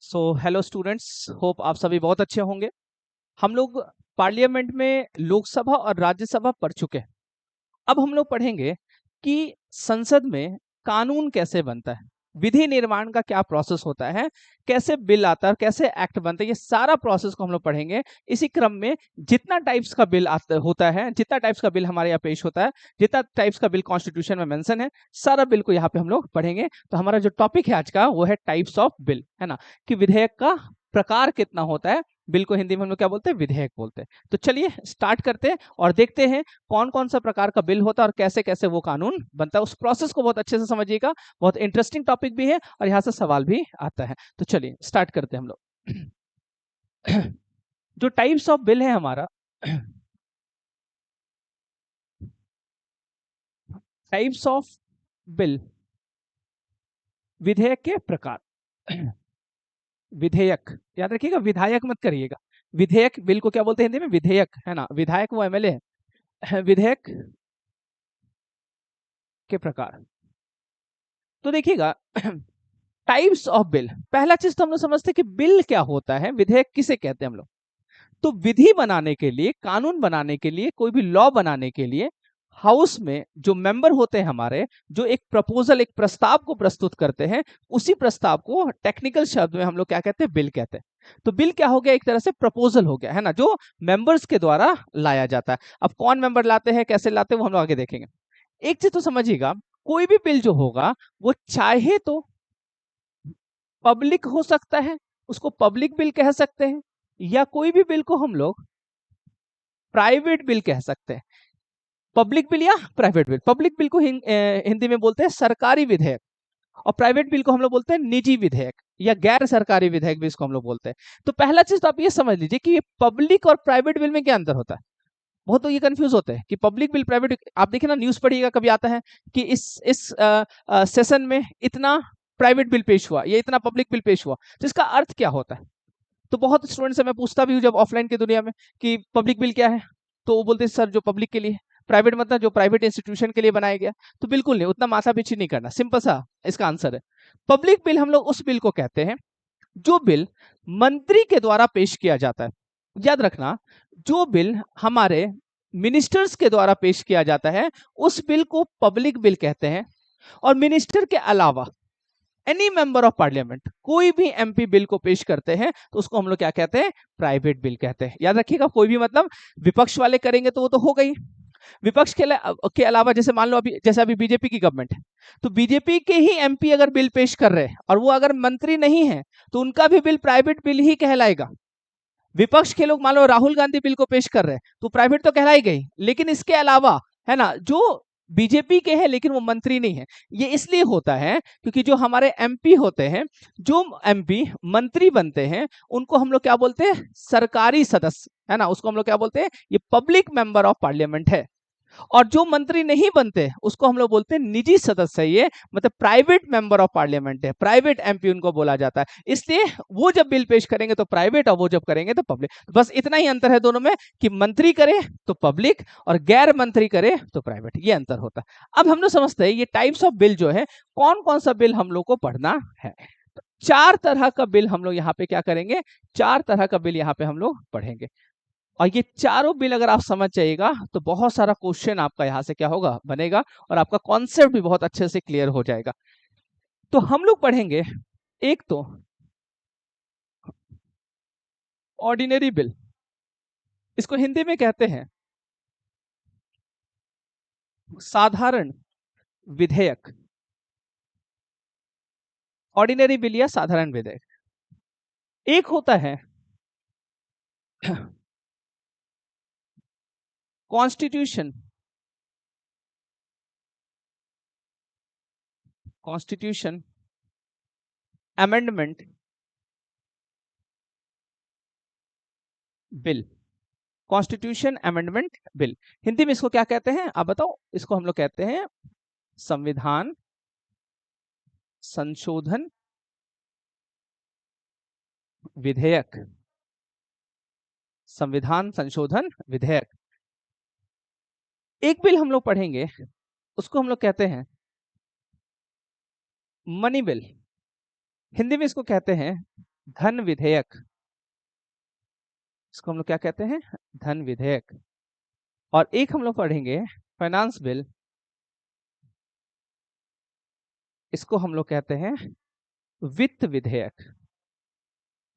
Hello students, hope आप सभी बहुत अच्छे होंगे। हम लोग पार्लियामेंट में लोकसभा और राज्यसभा पढ़ चुके हैं। अब हम लोग पढ़ेंगे कि संसद में कानून कैसे बनता है, विधि निर्माण का क्या प्रोसेस होता है, कैसे बिल आता है, कैसे एक्ट बनता है, ये सारा प्रोसेस को हम लोग पढ़ेंगे। इसी क्रम में जितना टाइप्स का बिल आता होता है, जितना टाइप्स का बिल हमारे यहाँ पेश होता है, जितना टाइप्स का बिल कॉन्स्टिट्यूशन में मेंशन है, सारा बिल को यहाँ पे हम लोग पढ़ेंगे। तो हमारा जो टॉपिक है आज का वो है टाइप्स ऑफ बिल, है ना, कि विधेयक का प्रकार कितना होता है। बिल को हिंदी में हम लोग क्या बोलते हैं, विधेयक बोलते हैं। तो चलिए स्टार्ट करते हैं और देखते हैं कौन कौन सा प्रकार का बिल होता है और कैसे कैसे वो कानून बनता है। उस प्रोसेस को बहुत अच्छे से समझिएगा, बहुत इंटरेस्टिंग टॉपिक भी है और यहाँ से सवाल भी आता है। तो चलिए स्टार्ट करते हैं हम लोग। जो टाइप्स ऑफ बिल है हमारा, टाइप्स ऑफ बिल, विधेयक के प्रकार। विधेयक याद रखिएगा, विधायक मत करिएगा। विधेयक, बिल को क्या बोलते हैं हिंदी में, विधेयक, है ना। विधायक वो एमएलए है। विधेयक के प्रकार। तो देखिएगा, टाइप्स ऑफ बिल, पहला चीज तो हम लोग समझते हैं कि बिल क्या होता है, विधेयक किसे कहते हैं हम लोग। तो विधि बनाने के लिए, कानून बनाने के लिए, कोई भी लॉ बनाने के लिए हाउस में जो मेंबर होते हैं हमारे, जो एक प्रपोजल, एक प्रस्ताव को प्रस्तुत करते हैं, उसी प्रस्ताव को टेक्निकल शब्द में हम लोग क्या कहते हैं, बिल कहते हैं। तो बिल क्या हो गया, एक तरह से प्रपोजल हो गया, है ना, जो मेंबर्स के द्वारा लाया जाता है। अब कौन मेंबर लाते हैं, कैसे लाते हैं, वो हम लोग आगे देखेंगे। एक चीज तो समझिएगा, कोई भी बिल जो होगा वो चाहे तो पब्लिक हो सकता है, उसको पब्लिक बिल कह सकते हैं, या कोई भी बिल को हम लोग प्राइवेट बिल कह सकते हैं। पब्लिक बिल या प्राइवेट बिल। पब्लिक बिल को हिंदी में बोलते हैं सरकारी विधेयक, और प्राइवेट बिल को हम लोग बोलते हैं निजी विधेयक या गैर सरकारी विधेयक भी इसको हम लोग बोलते हैं। तो पहला चीज तो आप ये समझ लीजिए कि पब्लिक और प्राइवेट बिल में क्या अंतर होता है। बहुत तो ये कंफ्यूज होते हैं कि पब्लिक बिल, प्राइवेट। आप देखिए ना, न्यूज पढ़िएगा, कभी आता है कि इस सेशन में इतना प्राइवेट बिल पेश हुआ, या इतना पब्लिक बिल पेश हुआ। तो इसका अर्थ क्या होता है। तो बहुत स्टूडेंट से मैं पूछता भी हूँ जब ऑफलाइन की दुनिया में कि पब्लिक बिल क्या है, तो वो बोलते हैं सर जो पब्लिक के लिए। प्राइवेट मतलब जो प्राइवेट इंस्टीट्यूशन के लिए बनाया गया। तो बिल्कुल नहीं, उतना माथा पीछी नहीं करना, सिंपल सा इसका आंसर है। पब्लिक बिल हम लोग उस बिल को कहते हैं जो बिल मंत्री के द्वारा पेश किया जाता है। याद रखना, जो बिल हमारे मिनिस्टर्स के द्वारा पेश किया जाता है उस बिल को पब्लिक बिल कहते हैं। और मिनिस्टर के अलावा एनी मेंबर ऑफ पार्लियामेंट, कोई भी एमपी बिल को पेश करते हैं तो उसको हम लोग क्या कहते हैं, प्राइवेट बिल कहते हैं। याद रखिएगा, कोई भी मतलब विपक्ष वाले करेंगे तो वो तो हो गई। विपक्ष के अलावा, जैसे मान लो अभी, जैसे अभी बीजेपी की गवर्नमेंट है, तो बीजेपी के ही एमपी अगर बिल पेश कर रहे हैं और वो अगर मंत्री नहीं है, तो उनका भी बिल प्राइवेट बिल ही कहलाएगा। विपक्ष के लोग मान लो राहुल गांधी बिल को पेश कर रहे हैं तो प्राइवेट तो कहलाई गई, लेकिन इसके अलावा, है ना, जो बीजेपी के हैं लेकिन वो मंत्री नहीं है। ये इसलिए होता है क्योंकि जो हमारे एमपी होते हैं, जो एमपी मंत्री बनते हैं, उनको हम लोग क्या बोलते हैं, सरकारी सदस्य, है ना, उसको हम लोग क्या बोलते हैं, ये पब्लिक मेंबर ऑफ पार्लियामेंट है। और जो मंत्री नहीं बनते उसको हम लोग बोलते हैं निजी सदस्य। ये मतलब प्राइवेट मेंबर ऑफ पार्लियामेंट है, प्राइवेट एमपी उनको बोला जाता है। इसलिए वो जब बिल पेश करेंगे तो प्राइवेट, और वो जब करेंगे तो पब्लिक। बस इतना ही अंतर है दोनों में, कि मंत्री करे तो पब्लिक और गैर मंत्री करे तो प्राइवेट, ये अंतर होता है। अब हम लोग समझते हैं ये टाइप्स ऑफ बिल जो है, कौन कौन सा बिल हम लोग को पढ़ना है। तो चार तरह का बिल हम लोग यहाँ पे क्या करेंगे, चार तरह का बिल यहाँ पे हम लोग पढ़ेंगे। और ये चारों बिल अगर आप समझ जाइएगा तो बहुत सारा क्वेश्चन आपका यहाँ से क्या होगा, बनेगा, और आपका कॉन्सेप्ट भी बहुत अच्छे से क्लियर हो जाएगा। तो हम लोग पढ़ेंगे एक तो ऑर्डिनरी बिल, इसको हिंदी में कहते हैं साधारण विधेयक। ऑर्डिनरी बिल या साधारण विधेयक। एक होता है constitution, constitution amendment bill. Constitution amendment bill, Hindi में इसको क्या कहते हैं आप बताओ। इसको हम लोग कहते हैं संविधान संशोधन विधेयक। संविधान संशोधन विधेयक। एक बिल हम लोग पढ़ेंगे, उसको हम लोग कहते हैं मनी बिल। हिंदी में इसको कहते हैं धन विधेयक, इसको हम लोग क्या कहते हैं? धन विधेयक। और एक हम लोग पढ़ेंगे फाइनेंस बिल, इसको हम लोग कहते हैं वित्त विधेयक।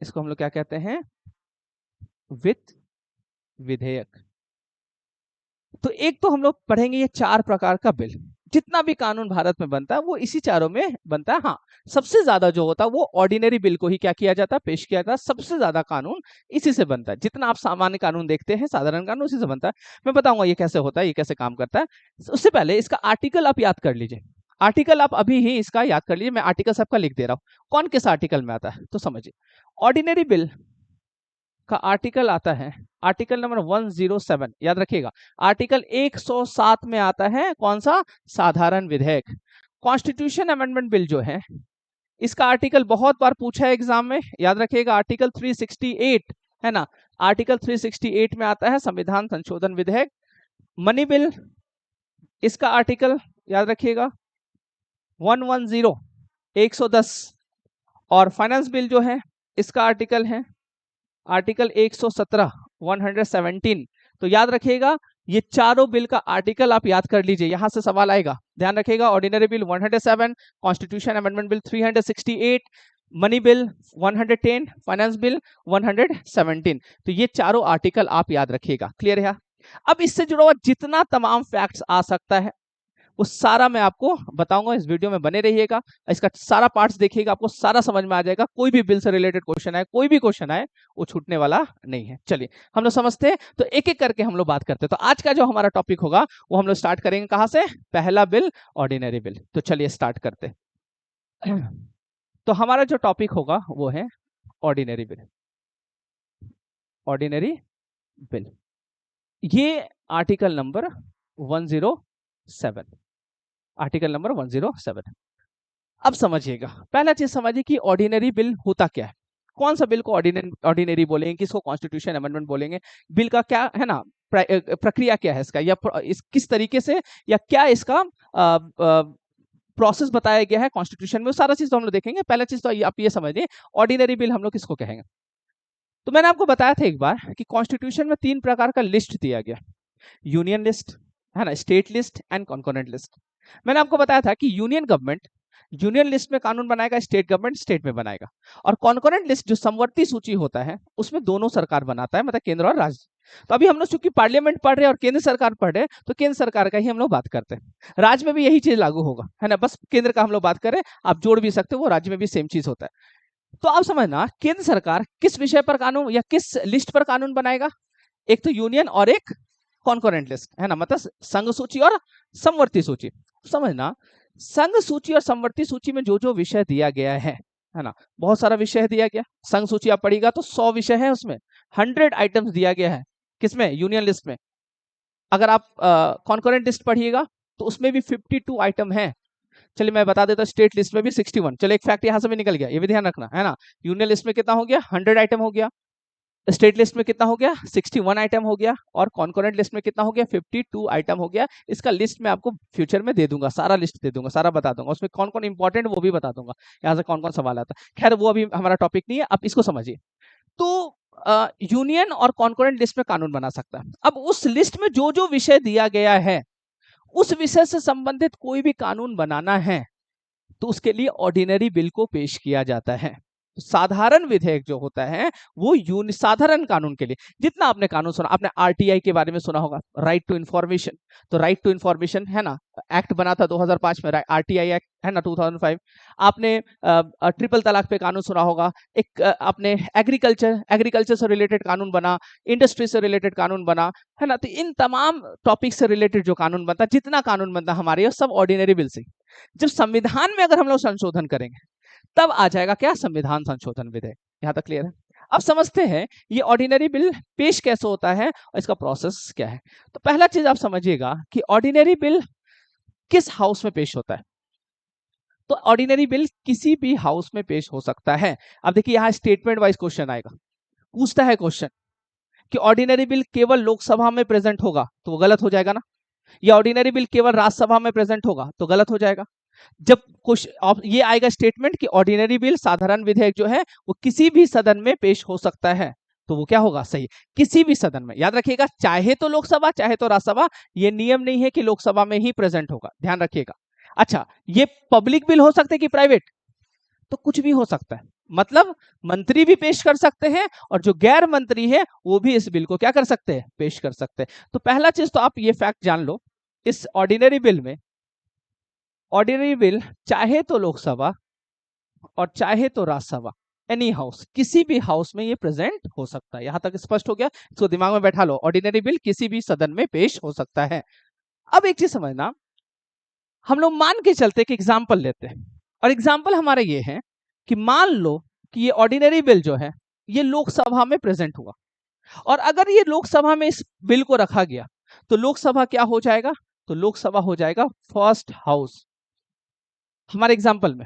इसको हम लोग क्या कहते हैं? वित्त विधेयक। तो एक तो हम लोग पढ़ेंगे ये 4 प्रकार का बिल, जितना भी कानून भारत में बनता है वो इसी चारों में बनता है। हाँ, सबसे ज्यादा जो होता है वो ऑर्डिनरी बिल को ही क्या किया जाता है? पेश किया जाता है। सबसे ज्यादा कानून इसी से बनता है। जितना आप सामान्य कानून देखते हैं, साधारण कानून, उसी से बनता है। मैं बताऊंगा ये कैसे होता है, ये कैसे काम करता है। उससे पहले इसका आर्टिकल आप याद कर लीजिए। आर्टिकल आप अभी ही इसका याद कर लीजिए। मैं आर्टिकल सबका लिख दे रहा हूँ, कौन किस आर्टिकल में आता है तो समझिए। ऑर्डिनरी बिल का आर्टिकल आता है आर्टिकल नंबर 107, याद रखिएगा। आर्टिकल 107 में आता है कौन सा? साधारण विधेयक। कॉन्स्टिट्यूशन अमेंडमेंट बिल जो है, इसका आर्टिकल बहुत बार पूछा है एग्जाम में, याद रखिएगा। आर्टिकल 368 है ना, आर्टिकल 368 में आता है संविधान संशोधन विधेयक। मनी बिल, इसका आर्टिकल याद रखिएगा 110, 110। और फाइनेंस बिल जो है, इसका आर्टिकल है आर्टिकल 117, 117। तो याद रखिएगा ये चारों बिल का आर्टिकल आप याद कर लीजिए, यहां से सवाल आएगा, ध्यान रखिएगा। Ordinary bill 107, constitution amendment bill 368, money bill 110, finance bill 117। तो ये चारों आर्टिकल आप याद रखिएगा। क्लियर है? अब इससे जुड़ा हुआ जितना तमाम फैक्ट्स आ सकता है वो सारा मैं आपको बताऊंगा। इस वीडियो में बने रहिएगा, इसका सारा पार्ट्स देखिएगा, आपको सारा समझ में आ जाएगा। कोई भी बिल से रिलेटेड क्वेश्चन आए, कोई भी क्वेश्चन आए, वो छूटने वाला नहीं है। चलिए हम लोग समझते हैं, तो एक एक करके हम लोग बात करते हैं। तो आज का जो हमारा टॉपिक होगा वो हम लोग स्टार्ट करेंगे कहां से? पहला बिल, ऑर्डिनरी बिल। तो चलिए स्टार्ट करते हैं। तो हमारा जो टॉपिक होगा वो है ऑर्डिनरी बिल। ऑर्डिनरी बिल, ये आर्टिकल नंबर 107, आर्टिकल नंबर 107। अब समझिएगा, पहला चीज समझिए कि ऑर्डिनरी बिल होता क्या है। कौन सा बिल को ऑर्डिनरी बोलेंगे, किसको कॉन्स्टिट्यूशन अमेंडमेंट बोलेंगे, बिल का क्या है ना प्रक्रिया क्या है इसका, या किस तरीके से, या क्या इसका प्रोसेस बताया गया है कॉन्स्टिट्यूशन में, वो सारा चीज तो हम लोग देखेंगे। पहला चीज तो आप ये समझिए, ऑर्डिनरी बिल हम लोग किसको कहेंगे। तो मैंने आपको बताया था एक बार कि कॉन्स्टिट्यूशन में 3 प्रकार का लिस्ट दिया गया, यूनियन लिस्ट है ना, state list and concurrent list. मैंने आपको बताया था कि यूनियन गवर्नमेंट यूनियन लिस्ट में कानून बनाएगा, स्टेट गवर्नमेंट स्टेट में बनाएगा। और कॉन्करेंट लिस्ट जो समवर्ती सूची होता है, उसमें दोनों सरकार बनाता है, मतलब केंद्र और राज्य। तो अभी हम लोग चूंकि पार्लियामेंट पढ़ रहे हैं और केंद्र सरकार पढ़ रहे हैं, तो केंद्र सरकार का ही हम लोग बात करते हैं। राज्य में भी यही चीज लागू होगा, है ना, बस केंद्र का हम लोग बात करें, आप जोड़ भी सकते हो, वो राज्य में भी सेम चीज होता है। तो आप समझना, केंद्र सरकार किस विषय पर कानून या किस लिस्ट पर कानून बनाएगा? एक तो यूनियन और एक कॉन्करेंट लिस्ट, है ना, मतलब संघ सूची और समवर्ती सूची। समझना, संघ सूची और समवर्ती सूची में जो जो विषय दिया गया है ना, बहुत सारा विषय दिया गया। संघ सूची आप पढ़िएगा तो 100 विषय है, उसमें 100 आइटम्स दिया गया है। किसमें? यूनियन लिस्ट में। अगर आप कॉन्करेंट लिस्ट पढ़िएगा तो उसमें भी 52 आइटम है। चलिए मैं बता देता हूँ, स्टेट लिस्ट में भी 61। चलिए एक फैक्ट यहां से भी निकल गया, ये भी ध्यान रखना, है ना। यूनियन लिस्ट में कितना हो गया? 100 आइटम हो गया। स्टेट लिस्ट में कितना हो गया? 61 आइटम हो गया। और कॉन्करेंट लिस्ट में कितना हो गया? 52 आइटम हो गया। इसका लिस्ट मैं आपको फ्यूचर में दे दूंगा, सारा लिस्ट दे दूंगा, सारा बता दूंगा, उसमें कौन कौन इंपॉर्टेंट वो भी बता दूंगा, यहाँ से कौन कौन सवाल आता है। खैर वो अभी हमारा टॉपिक नहीं है, आप इसको समझिए। तो यूनियन और कॉन्करेंट लिस्ट में कानून बना सकता है। अब उस लिस्ट में जो जो विषय दिया गया है, उस विषय से संबंधित कोई भी कानून बनाना है तो उसके लिए ऑर्डिनरी बिल को पेश किया जाता है। साधारण विधेयक जो होता है वो साधारण कानून के लिए, जितना आपने कानून सुना, आपने आरटीआई के बारे में सुना होगा, राइट टू इंफॉर्मेशन। तो राइट टू इंफॉर्मेशन है ना, एक्ट बना था 2005 में, आरटीआई एक्ट है ना 2005। आपने ट्रिपल तलाक पे कानून सुना होगा। एक आपने एग्रीकल्चर से रिलेटेड कानून बना, इंडस्ट्री से रिलेटेड कानून बना, है ना। तो इन तमाम टॉपिक से रिलेटेड जो कानून बनता, जितना कानून बनता हमारे, सब ऑर्डिनरी बिल से। जब संविधान में अगर हम लोग संशोधन करेंगे तब आ जाएगा क्या? संविधान संशोधन विधेयक। यहां तक क्लियर है? अब समझते हैं ये ऑर्डिनरी बिल पेश कैसे होता है और इसका प्रोसेस क्या है। तो पहला चीज आप समझिएगा कि ऑर्डिनरी बिल किस हाउस में पेश होता है। तो ऑर्डिनरी बिल किसी भी हाउस में पेश हो सकता है। अब देखिए यहां स्टेटमेंट वाइज क्वेश्चन आएगा, पूछता है क्वेश्चन कि ऑर्डिनरी बिल केवल लोकसभा में प्रेजेंट होगा, तो वो गलत हो जाएगा ना। या ऑर्डिनरी बिल केवल राज्यसभा में प्रेजेंट होगा, तो गलत हो जाएगा। जब कुछ ये आएगा स्टेटमेंट कि ऑर्डिनरी बिल साधारण विधेयक जो है वो किसी भी सदन में पेश हो सकता है, तो वो क्या होगा? सही, किसी भी सदन में। याद रखिएगा, चाहे तो लोकसभा चाहे तो राज्यसभा, ये नियम नहीं है कि लोकसभा में ही प्रेजेंट होगा, ध्यान रखिएगा। अच्छा, ये पब्लिक बिल हो सकते हैं कि प्राइवेट? तो कुछ भी हो सकता है, मतलब मंत्री भी पेश कर सकते हैं और जो गैर मंत्री है वो भी इस बिल को क्या कर सकते हैं? पेश कर सकते हैं। तो पहला चीज तो आप ये फैक्ट जान लो, इस ऑर्डिनरी बिल में, ऑर्डिनरी बिल चाहे तो लोकसभा और चाहे तो राज्यसभा, एनी हाउस, किसी भी हाउस में ये प्रेजेंट हो सकता है। यहां तक स्पष्ट हो गया? इसको दिमाग में बैठा लो, ऑर्डिनरी बिल किसी भी सदन में पेश हो सकता है। अब एक चीज समझना, हम लोग मान के चलते कि एग्जाम्पल लेते हैं, और एग्जाम्पल हमारा ये है कि मान लो कि ये ऑर्डिनरी बिल जो है ये लोकसभा में प्रेजेंट हुआ, और अगर ये लोकसभा में इस बिल को रखा गया तो लोकसभा क्या हो जाएगा? तो लोकसभा हो जाएगा फर्स्ट हाउस हमारे एग्जाम्पल में,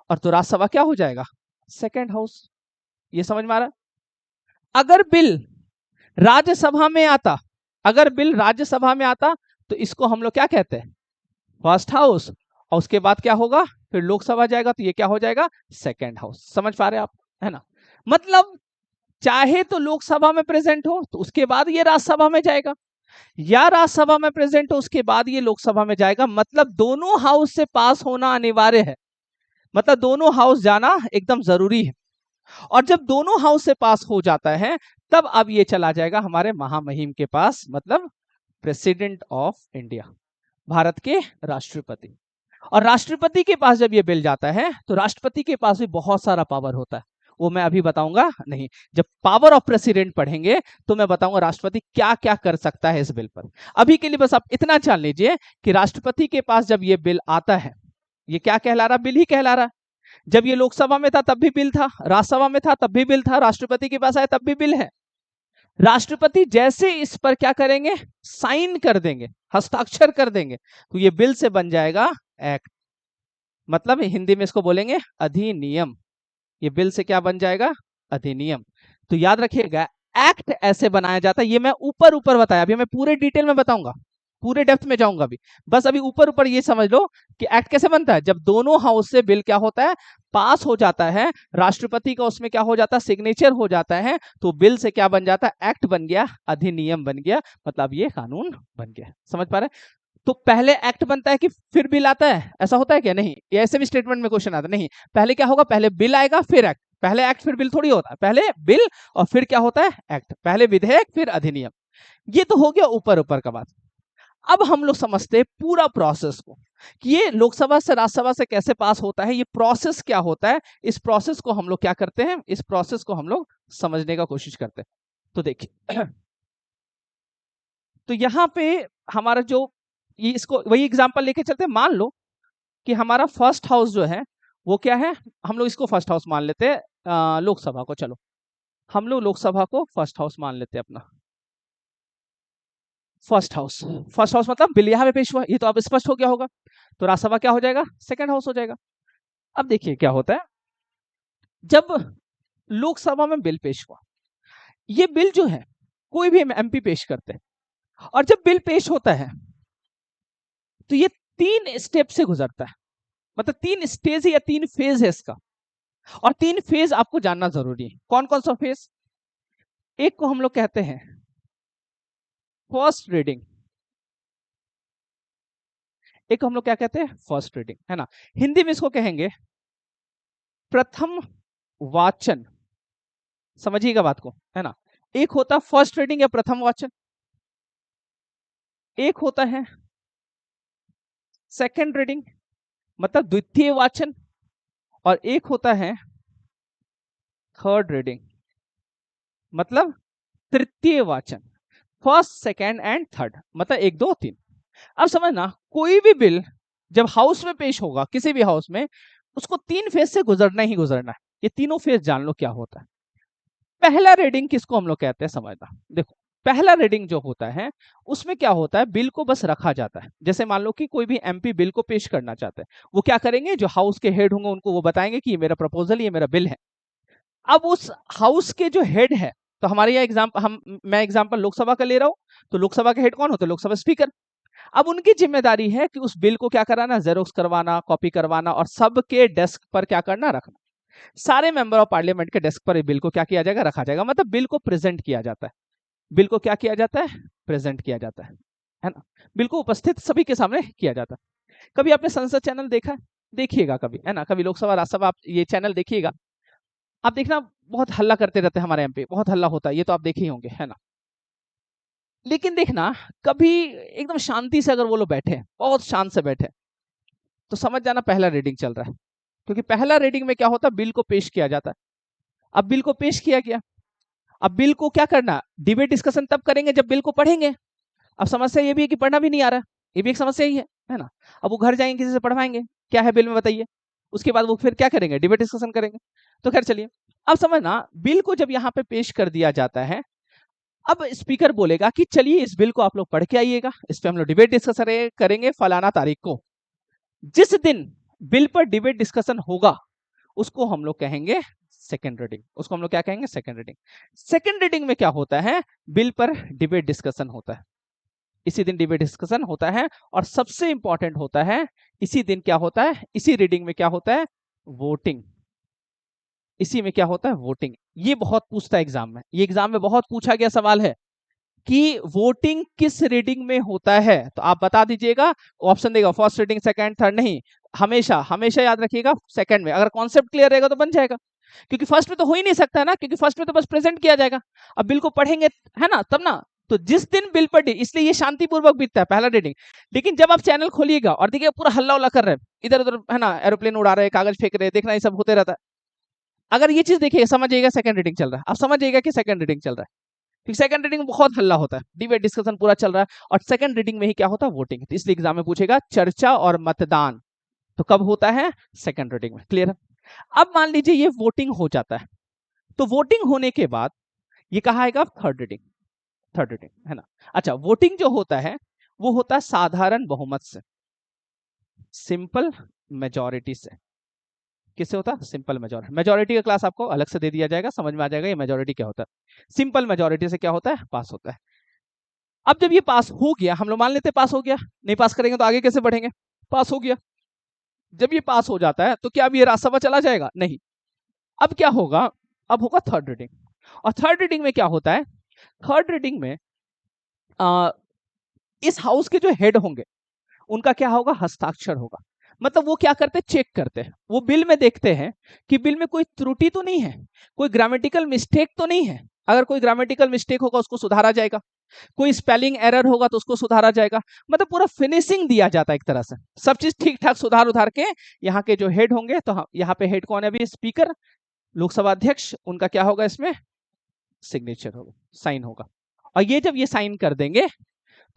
और तो राज्यसभा क्या हो जाएगा? Second house. ये समझ में आ रहा है? अगर बिल राज्यसभा में आता, अगर बिल राज्यसभा में आता तो इसको हम लोग क्या कहते हैं? First house. और उसके बाद क्या होगा? फिर लोकसभा जाएगा तो ये क्या हो जाएगा? Second house. समझ पा रहे हैं आप? है ना? मतलब चाहे तो लोकसभा में प्रेजेंट हो तो उसके बाद ये राज्यसभा में जाएगा, या राज्यसभा में प्रेजेंट हो उसके बाद ये लोकसभा में जाएगा। मतलब दोनों हाउस से पास होना अनिवार्य है, मतलब दोनों हाउस जाना एकदम जरूरी है। और जब दोनों हाउस से पास हो जाता है तब अब ये चला जाएगा हमारे महामहिम के पास, मतलब प्रेसिडेंट ऑफ इंडिया, भारत के राष्ट्रपति। और राष्ट्रपति के पास जब ये बिल जाता है तो राष्ट्रपति के पास भी बहुत सारा पावर होता है, वो मैं अभी बताऊंगा नहीं। जब पावर ऑफ प्रेसिडेंट पढ़ेंगे तो मैं बताऊंगा राष्ट्रपति क्या क्या कर सकता है इस बिल पर। अभी के लिए बस आप इतना जान लीजिए कि राष्ट्रपति के पास जब ये बिल आता है, ये क्या कहला रहा? बिल ही कहला रहा। जब ये लोकसभा में था तब भी बिल था, राज्यसभा में था तब भी बिल था, राष्ट्रपति के पास आया तब भी बिल है। राष्ट्रपति जैसे इस पर क्या करेंगे? साइन कर देंगे, हस्ताक्षर कर देंगे, तो ये बिल से बन जाएगा एक्ट, मतलब हिंदी में इसको बोलेंगे अधिनियम। ये बिल से क्या बन जाएगा? अधिनियम। तो याद रखिएगा, एक्ट ऐसे बनाया जाता है। ये मैं ऊपर ऊपर बताया, अभी मैं पूरे डिटेल में बताऊंगा, पूरे डेप्थ में जाऊंगा अभी। बस अभी ऊपर ऊपर ये समझ लो कि एक्ट कैसे बनता है। जब दोनों हाउस से बिल क्या होता है? पास हो जाता है, राष्ट्रपति का उसमें क्या हो जाता है? सिग्नेचर हो जाता है, तो बिल से क्या बन जाता है? एक्ट बन गया, अधिनियम बन गया, मतलब ये कानून बन गया। समझ पा रहे? तो पहले एक्ट बनता है कि फिर बिल आता है? ऐसा होता है क्या? नहीं, ये ऐसे भी स्टेटमेंट में क्वेश्चन आता है। नहीं, पहले क्या होगा? पहले बिल आएगा फिर एक्ट। पहले एक्ट फिर बिल थोड़ी होता है, पहले बिल और फिर क्या होता है? एक्ट। पहले विधेयक फिर अधिनियम। ये तो हो गया ऊपर ऊपर का बात। अब हम लोग समझते हैं पूरा प्रोसेस को, कि ये लोकसभा से राज्यसभा से कैसे पास होता है, ये प्रोसेस क्या होता है। इस प्रोसेस को हम लोग क्या करते हैं? इस प्रोसेस को हम लोग समझने का कोशिश करते हैं। तो देखिए तो यहाँ पे हमारा जो, ये इसको वही एग्जांपल लेके चलते हैं। मान लो कि हमारा फर्स्ट हाउस जो है वो क्या है? हम लोग इसको फर्स्ट हाउस मान लेते हैं, लोकसभा को। चलो हम लोग लोकसभा को फर्स्ट हाउस मान लेते हैं अपना। फर्स्ट हाउस, फर्स्ट हाउस मतलब बिल यहाँ पे पेश हुआ, ये तो अब स्पष्ट हो गया होगा। तो राज्यसभा क्या हो जाएगा? सेकंड हाउस हो जाएगा। अब देखिए क्या होता है, जब लोकसभा में बिल पेश हुआ, ये बिल जो है कोई भी एमपी पेश करते हैं, और जब बिल पेश होता है तो ये 3 स्टेप से गुजरता है, मतलब 3 स्टेज है या 3 फेज है इसका। और 3 फेज आपको जानना जरूरी है। कौन कौन सा फेज? एक को हम लोग कहते हैं फर्स्ट रीडिंग, एक को हम लोग क्या कहते हैं? फर्स्ट रीडिंग, है ना? हिंदी में इसको कहेंगे प्रथम वाचन। समझिएगा बात को, है ना? एक होता फर्स्ट रीडिंग या प्रथम वाचन, एक होता है सेकंड रीडिंग मतलब द्वितीय वाचन, और एक होता है थर्ड रीडिंग मतलब तृतीय वाचन। फर्स्ट सेकंड एंड थर्ड मतलब 1 2 3। अब समझना, कोई भी बिल जब हाउस में पेश होगा, किसी भी हाउस में, उसको 3 फेज से गुजरना ही गुजरना है। ये तीनों फेज जान लो क्या होता है। पहला रीडिंग किसको हम लोग कहते हैं? समझना, देखो पहला रीडिंग जो होता है उसमें क्या होता है? बिल को बस रखा जाता है। जैसे मान लो कि कोई भी एमपी बिल को पेश करना चाहते हैं, वो क्या करेंगे? जो हाउस के हेड होंगे उनको वो बताएंगे कि ये मेरा प्रपोजल, ये मेरा बिल है। अब उस हाउस के जो हेड है, तो हमारे यहाँ एग्जाम्पल, मैं एग्जाम्पल लोकसभा का ले रहा हूं, तो लोकसभा के हेड कौन होते हैं? लोकसभा स्पीकर। अब उनकी जिम्मेदारी है कि उस बिल को क्या कराना, जेरोक्स करवाना, कॉपी करवाना और सबके डेस्क पर क्या करना, रखना। सारे मेंबर ऑफ पार्लियामेंट के डेस्क पर बिल को क्या किया जाएगा, रखा जाएगा। मतलब बिल को प्रेजेंट किया जाता है। बिल को क्या किया जाता है, प्रेजेंट किया जाता है ना। बिल को उपस्थित सभी के सामने किया जाता है। कभी आपने संसद चैनल देखा है? देखिएगा कभी, है ना, कभी लोकसभा राज्यसभा आप ये चैनल देखिएगा, आप देखना बहुत हल्ला करते रहते हैं हमारे एमपी, बहुत हल्ला होता है, ये तो आप देखे ही होंगे, है ना। लेकिन देखना कभी एकदम शांति से अगर वो लोग बैठे हैं, बहुत शांत से बैठे, तो समझ जाना पहला रीडिंग चल रहा है। क्योंकि पहला रीडिंग में क्या होता है, बिल को पेश किया जाता है। अब बिल को पेश किया गया, अब बिल को क्या करना, डिबेट डिस्कशन तब करेंगे जब बिल को पढ़ेंगे। अब समस्या ये भी है कि पढ़ना भी नहीं आ रहा है, ये भी एक समस्या ही है ना। अब वो घर जाएंगे, किसी से पढ़वाएंगे क्या है बिल में बताइए, उसके बाद वो फिर क्या करेंगे, डिबेट डिस्कशन करेंगे। तो खैर चलिए, अब समझना बिल को जब यहाँ पे पेश कर दिया जाता है, अब स्पीकर बोलेगा कि चलिए इस बिल को आप लोग पढ़ के आइएगा, इस पे हम लोग डिबेट डिस्कशन करेंगे फलाना तारीख को। जिस दिन बिल पर डिबेट डिस्कशन होगा उसको हम लोग कहेंगे सेकेंड रीडिंग, उसको हम लोग क्या कहेंगे, सेकेंड रीडिंग। सेकेंड रीडिंग में क्या होता है, बिल पर डिबेट डिस्कशन होता है, इसी दिन डिबेट डिस्कशन होता है। और सबसे इंपॉर्टेंट होता है, इसी दिन क्या होता है, इसी रीडिंग में क्या होता है, वोटिंग। इसी में क्या होता है, वोटिंग। ये बहुत पूछता है एग्जाम में, ये एग्जाम में बहुत पूछा गया सवाल है कि वोटिंग किस रीडिंग में होता है। तो आप बता दीजिएगा, ऑप्शन देगा फर्स्ट रीडिंग, सेकंड, थर्ड, नहीं, हमेशा हमेशा याद रखिएगा सेकंड में। अगर कॉन्सेप्ट क्लियर रहेगा तो बन जाएगा, क्योंकि फर्स्ट में तो हो ही नहीं सकता ना, क्योंकि फर्स्ट में तो बस प्रेजेंट किया जाएगा। अब बिल को पढ़ेंगे, है ना, तब ना। तो जिस दिन बिल पर इसलिए ये शांतिपूर्वक बीतता है पहला रीडिंग। लेकिन जब आप चैनल खोलिएगा और देखिए पूरा हल्ला उल्ला कर रहे हैं, इधर उधर, है ना, एरोप्लेन उड़ा रहे हैं, कागज फेंक रहे हैं, देखना ये सब होते रहता है। अगर ये चीज देखिए, समझिएगा सेकंड रीडिंग चल रहा है, आप समझिएगा कि सेकंड रीडिंग चल रहा है। फिर सेकंड रीडिंग में बहुत हल्ला होता है, डिबेट डिस्कशन पूरा चल रहा है, और सेकंड रीडिंग में ही क्या होता है, वोटिंग। तो इसलिए एग्जाम में पूछेगा चर्चा और मतदान, तो कब होता है, सेकंड रीडिंग में। क्लियर है? अब मान लीजिए ये वोटिंग हो जाता है, तो वोटिंग होने के बाद ये कहा आएगा थर्ड रीडिंग, थर्ड रीडिंग, है ना। अच्छा, वोटिंग जो होता है वो होता है साधारण बहुमत से, सिंपल मेजॉरिटी से। किससे होता है, सिंपल मेजॉरिटी। मेजॉरिटी का क्लास आपको अलग से दे दिया जाएगा, समझ में आ जाएगा ये मेजॉरिटी क्या होता है। सिंपल मेजॉरिटी से क्या होता है, पास होता है। अब जब ये पास हो गया, हम लोग मान लेते हैं पास हो गया, नहीं पास करेंगे तो आगे कैसे बढ़ेंगे, पास हो गया। जब ये पास हो जाता है तो क्या अब ये राज्यसभा चला जाएगा, नहीं। अब क्या होगा, अब होगा थर्ड रीडिंग। और थर्ड रीडिंग में क्या होता है, थर्ड रीडिंग में इस हाउस के जो हेड होंगे उनका क्या होगा, हस्ताक्षर होगा। मतलब वो क्या करते हैं, चेक करते हैं, वो बिल में देखते हैं कि बिल में कोई त्रुटि तो नहीं है, कोई ग्रामेटिकल मिस्टेक तो नहीं है। अगर कोई ग्रामेटिकल मिस्टेक होगा उसको सुधारा जाएगा, कोई स्पेलिंग एरर होगा तो उसको सुधारा जाएगा। मतलब पूरा फिनिशिंग दिया जाता है एक तरह से, सब चीज ठीक ठाक सुधार उधार के। यहाँ के जो हेड होंगे, तो हाँ, यहाँ पे हेड कौन है अभी, स्पीकर, लोकसभा अध्यक्ष, उनका क्या होगा इसमें, सिग्नेचर होगा, साइन होगा। और ये जब ये साइन कर देंगे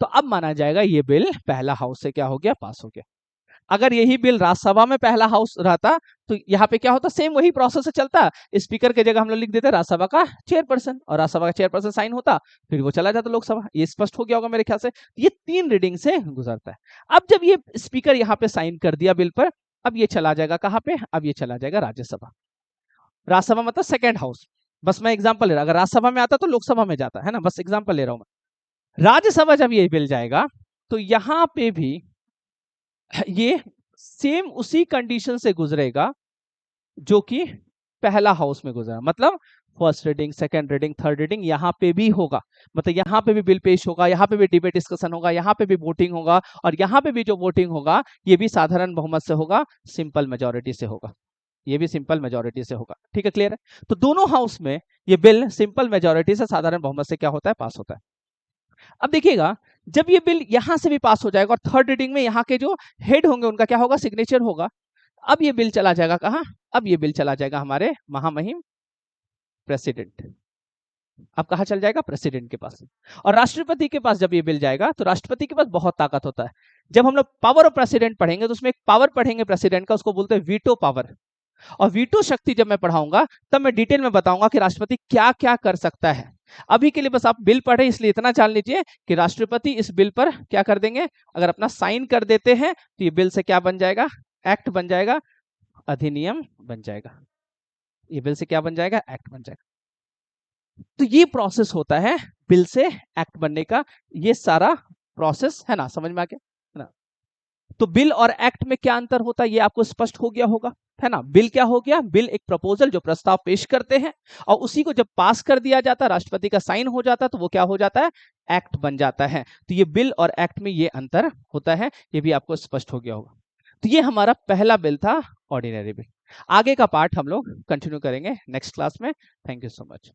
तो अब माना जाएगा ये बिल पहला हाउस से क्या हो गया, पास हो गया। अगर यही बिल राज्यसभा में पहला हाउस रहता तो यहाँ पे क्या होता, सेम वही प्रोसेस से चलता। स्पीकर की जगह हम लोग लिख देते राज्यसभा का चेयरपर्सन, और राज्यसभा का चेयरपर्सन साइन होता, फिर वो चला जाता लोकसभा। ये स्पष्ट हो गया होगा मेरे ख्याल से। ये तीन रीडिंग से गुजरता है। अब जब ये स्पीकर यहाँ पे साइन कर दिया बिल पर, अब ये चला जाएगा कहाँ पे, अब ये चला जाएगा राज्यसभा। राज्यसभा मतलब सेकेंड हाउस, बस मैं एग्जाम्पल ले रहा हूँ। अगर राज्यसभा में आता तो लोकसभा में जाता, है ना, बस एग्जाम्पल ले रहा हूँ मैं। राज्यसभा जब ये बिल जाएगा तो यहाँ पे भी ये सेम उसी कंडीशन से गुजरेगा जो कि पहला हाउस में गुजरा। मतलब first reading, second reading, third reading यहाँ पे भी होगा। मतलब यहाँ पे भी बिल पेश होगा, यहाँ पे भी डिबेट डिस्कशन होगा, यहाँ पे भी वोटिंग होगा, और यहाँ पे भी जो वोटिंग होगा ये भी साधारण बहुमत से होगा, सिंपल मेजोरिटी से होगा। ये भी सिंपल मेजोरिटी से होगा। ठीक है, क्लियर है? तो दोनों हाउस में ये बिल सिंपल मेजोरिटी से, साधारण बहुमत से क्या होता है, पास होता है। अब देखिएगा, जब ये बिल यहां से भी पास हो जाएगा और थर्ड रीडिंग में यहाँ के जो हेड होंगे उनका क्या होगा, सिग्नेचर होगा। अब ये बिल चला जाएगा कहां, अब ये बिल चला जाएगा हमारे महामहिम प्रेसिडेंट। अब कहां चल जाएगा, प्रेसिडेंट के पास। और राष्ट्रपति के पास जब ये बिल जाएगा तो राष्ट्रपति के पास बहुत ताकत होता है। जब हम लोग पावर ऑफ प्रेसिडेंट पढ़ेंगे तो उसमें एक पावर पढ़ेंगे प्रेसिडेंट का, उसको बोलते हैं वीटो पावर। और वीटो शक्ति जब मैं पढ़ाऊंगा तब मैं डिटेल में बताऊंगा कि राष्ट्रपति क्या क्या कर सकता है। अभी के लिए बस आप बिल पढ़े इसलिए इतना जान लीजिए कि राष्ट्रपति इस बिल पर क्या कर देंगे, अगर अपना साइन कर देते हैं तो ये बिल से क्या बन जाएगा, एक्ट बन जाएगा, अधिनियम बन जाएगा। ये बिल से क्या बन जाएगा, एक्ट बन जाएगा। तो ये प्रोसेस होता है बिल से एक्ट बनने का। ये सारा प्रोसेस, है ना, समझ में आ गया, है ना। तो बिल और एक्ट में क्या अंतर होता है ये आपको स्पष्ट हो गया होगा, है ना। बिल क्या हो गया, बिल एक प्रपोजल जो प्रस्ताव पेश करते हैं और उसी को जब पास कर दिया जाता है, राष्ट्रपति का साइन हो जाता है, तो वो क्या हो जाता है, एक्ट बन जाता है। तो ये बिल और एक्ट में ये अंतर होता है, ये भी आपको स्पष्ट हो गया होगा। तो ये हमारा पहला बिल था, ऑर्डिनरी बिल। आगे का पार्ट हम लोग कंटिन्यू करेंगे नेक्स्ट क्लास में। Thank you so much.